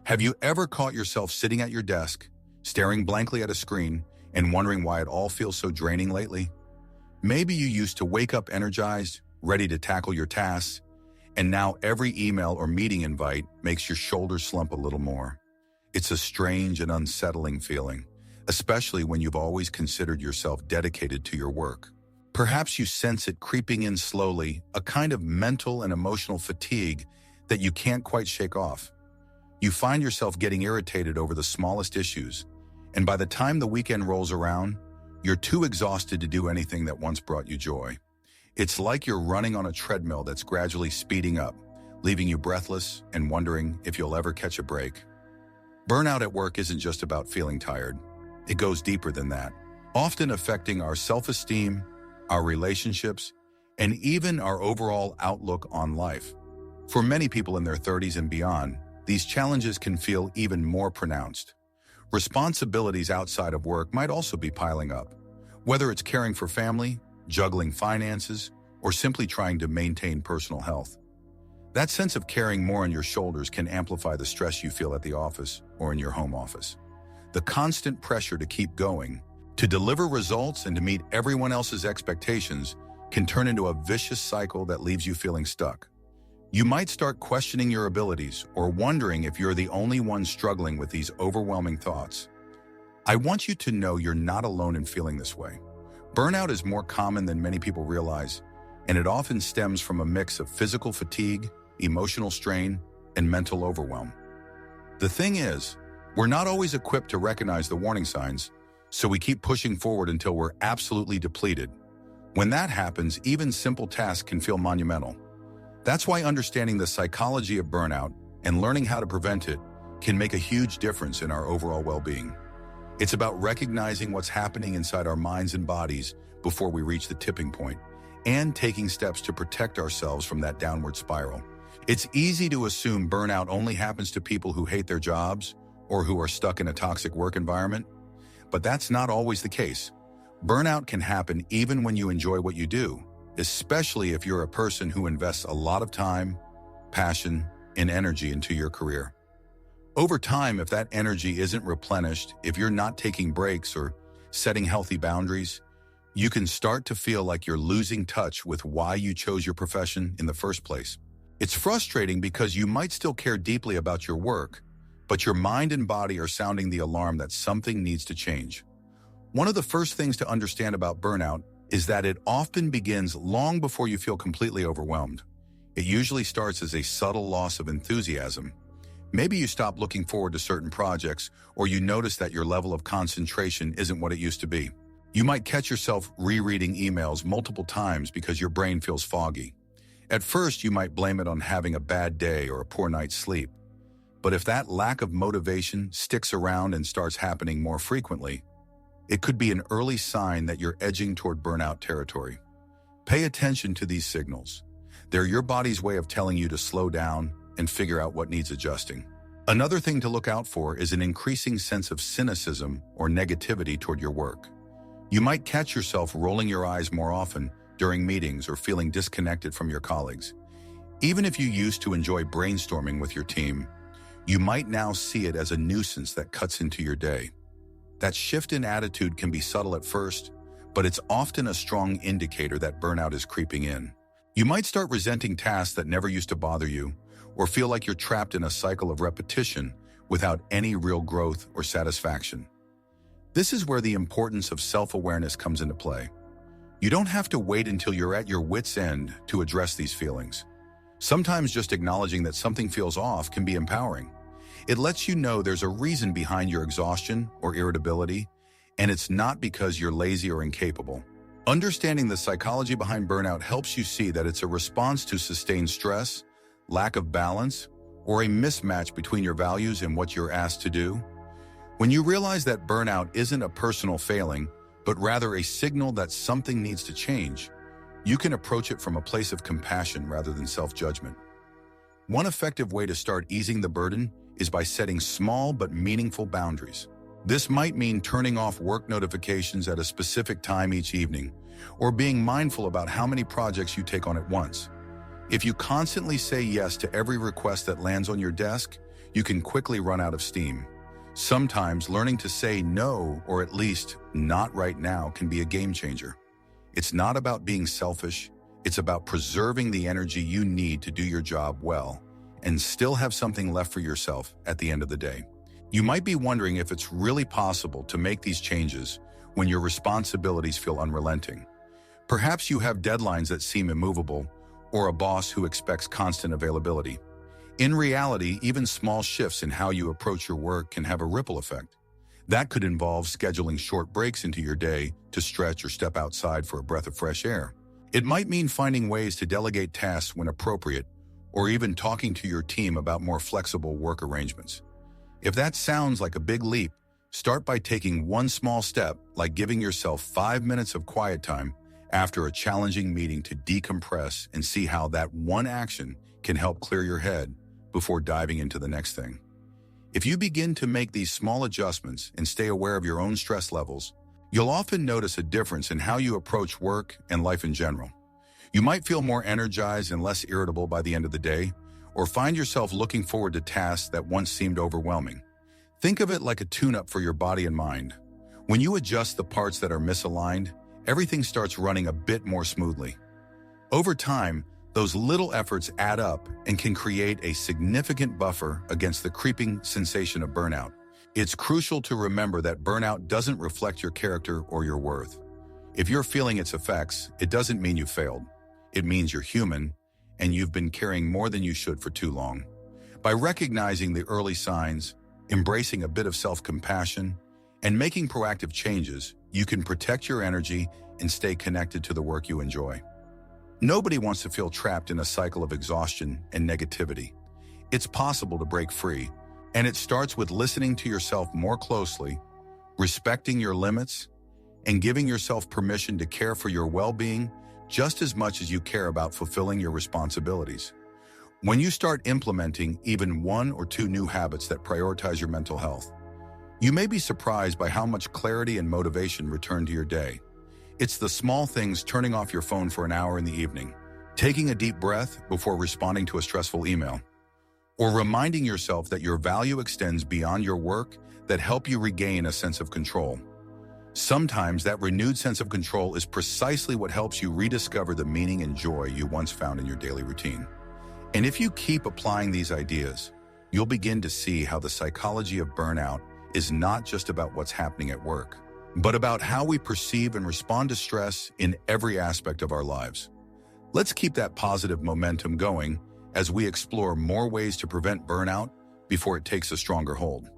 Have you ever caught yourself sitting at your desk, staring blankly at a screen, and wondering why it all feels so draining lately? Maybe you used to wake up energized, ready to tackle your tasks, and now every email or meeting invite makes your shoulders slump a little more. It's a strange and unsettling feeling, especially when you've always considered yourself dedicated to your work. Perhaps you sense it creeping in slowly, a kind of mental and emotional fatigue that you can't quite shake off. You find yourself getting irritated over the smallest issues, and by the time the weekend rolls around, you're too exhausted to do anything that once brought you joy. It's like you're running on a treadmill that's gradually speeding up, leaving you breathless and wondering if you'll ever catch a break. Burnout at work isn't just about feeling tired. It goes deeper than that, often affecting our self-esteem, our relationships, and even our overall outlook on life. For many people in their 30s and beyond, these challenges can feel even more pronounced. Responsibilities outside of work might also be piling up, whether it's caring for family, juggling finances, or simply trying to maintain personal health. That sense of carrying more on your shoulders can amplify the stress you feel at the office or in your home office. The constant pressure to keep going, to deliver results and to meet everyone else's expectations can turn into a vicious cycle that leaves you feeling stuck. You might start questioning your abilities or wondering if you're the only one struggling with these overwhelming thoughts. I want you to know you're not alone in feeling this way. Burnout is more common than many people realize, and it often stems from a mix of physical fatigue, emotional strain, and mental overwhelm. The thing is, we're not always equipped to recognize the warning signs, so we keep pushing forward until we're absolutely depleted. When that happens, even simple tasks can feel monumental. That's why understanding the psychology of burnout and learning how to prevent it can make a huge difference in our overall well-being. It's about recognizing what's happening inside our minds and bodies before we reach the tipping point, and taking steps to protect ourselves from that downward spiral. It's easy to assume burnout only happens to people who hate their jobs or who are stuck in a toxic work environment, but that's not always the case. Burnout can happen even when you enjoy what you do, especially if you're a person who invests a lot of time, passion, and energy into your career. Over time, if that energy isn't replenished, if you're not taking breaks or setting healthy boundaries, you can start to feel like you're losing touch with why you chose your profession in the first place. It's frustrating because you might still care deeply about your work, but your mind and body are sounding the alarm that something needs to change. One of the first things to understand about burnout is that it often begins long before you feel completely overwhelmed. It usually starts as a subtle loss of enthusiasm. Maybe you stop looking forward to certain projects, or you notice that your level of concentration isn't what it used to be. You might catch yourself rereading emails multiple times because your brain feels foggy. At first, you might blame it on having a bad day or a poor night's sleep. But if that lack of motivation sticks around and starts happening more frequently, it could be an early sign that you're edging toward burnout territory. Pay attention to these signals. They're your body's way of telling you to slow down and figure out what needs adjusting. Another thing to look out for is an increasing sense of cynicism or negativity toward your work. You might catch yourself rolling your eyes more often during meetings or feeling disconnected from your colleagues. Even if you used to enjoy brainstorming with your team, you might now see it as a nuisance that cuts into your day. That shift in attitude can be subtle at first, but it's often a strong indicator that burnout is creeping in. You might start resenting tasks that never used to bother you, or feel like you're trapped in a cycle of repetition without any real growth or satisfaction. This is where the importance of self-awareness comes into play. You don't have to wait until you're at your wit's end to address these feelings. Sometimes just acknowledging that something feels off can be empowering. It lets you know there's a reason behind your exhaustion or irritability, and it's not because you're lazy or incapable. Understanding the psychology behind burnout helps you see that it's a response to sustained stress, lack of balance, or a mismatch between your values and what you're asked to do. When you realize that burnout isn't a personal failing, but rather a signal that something needs to change, you can approach it from a place of compassion rather than self-judgment. One effective way to start easing the burden is by setting small but meaningful boundaries. This might mean turning off work notifications at a specific time each evening, or being mindful about how many projects you take on at once. If you constantly say yes to every request that lands on your desk, you can quickly run out of steam. Sometimes learning to say no, or at least not right now, can be a game changer. It's not about being selfish, it's about preserving the energy you need to do your job well and still have something left for yourself at the end of the day. You might be wondering if it's really possible to make these changes when your responsibilities feel unrelenting. Perhaps you have deadlines that seem immovable, or a boss who expects constant availability. In reality, even small shifts in how you approach your work can have a ripple effect. That could involve scheduling short breaks into your day to stretch or step outside for a breath of fresh air. It might mean finding ways to delegate tasks when appropriate, or even talking to your team about more flexible work arrangements. If that sounds like a big leap, start by taking one small step, like giving yourself 5 minutes of quiet time after a challenging meeting to decompress, and see how that one action can help clear your head before diving into the next thing. If you begin to make these small adjustments and stay aware of your own stress levels, you'll often notice a difference in how you approach work and life in general. You might feel more energized and less irritable by the end of the day, or find yourself looking forward to tasks that once seemed overwhelming. Think of it like a tune-up for your body and mind. When you adjust the parts that are misaligned, everything starts running a bit more smoothly. Over time, those little efforts add up and can create a significant buffer against the creeping sensation of burnout. It's crucial to remember that burnout doesn't reflect your character or your worth. If you're feeling its effects, it doesn't mean you failed. It means you're human, and you've been carrying more than you should for too long. By recognizing the early signs, embracing a bit of self-compassion, and making proactive changes, you can protect your energy and stay connected to the work you enjoy. Nobody wants to feel trapped in a cycle of exhaustion and negativity. It's possible to break free, and it starts with listening to yourself more closely, respecting your limits, and giving yourself permission to care for your well-being just as much as you care about fulfilling your responsibilities. When you start implementing even 1 or 2 new habits that prioritize your mental health, you may be surprised by how much clarity and motivation return to your day. It's the small things: turning off your phone for an hour in the evening, taking a deep breath before responding to a stressful email, or reminding yourself that your value extends beyond your work that help you regain a sense of control. Sometimes that renewed sense of control is precisely what helps you rediscover the meaning and joy you once found in your daily routine. And if you keep applying these ideas, you'll begin to see how the psychology of burnout is not just about what's happening at work, but about how we perceive and respond to stress in every aspect of our lives. Let's keep that positive momentum going as we explore more ways to prevent burnout before it takes a stronger hold.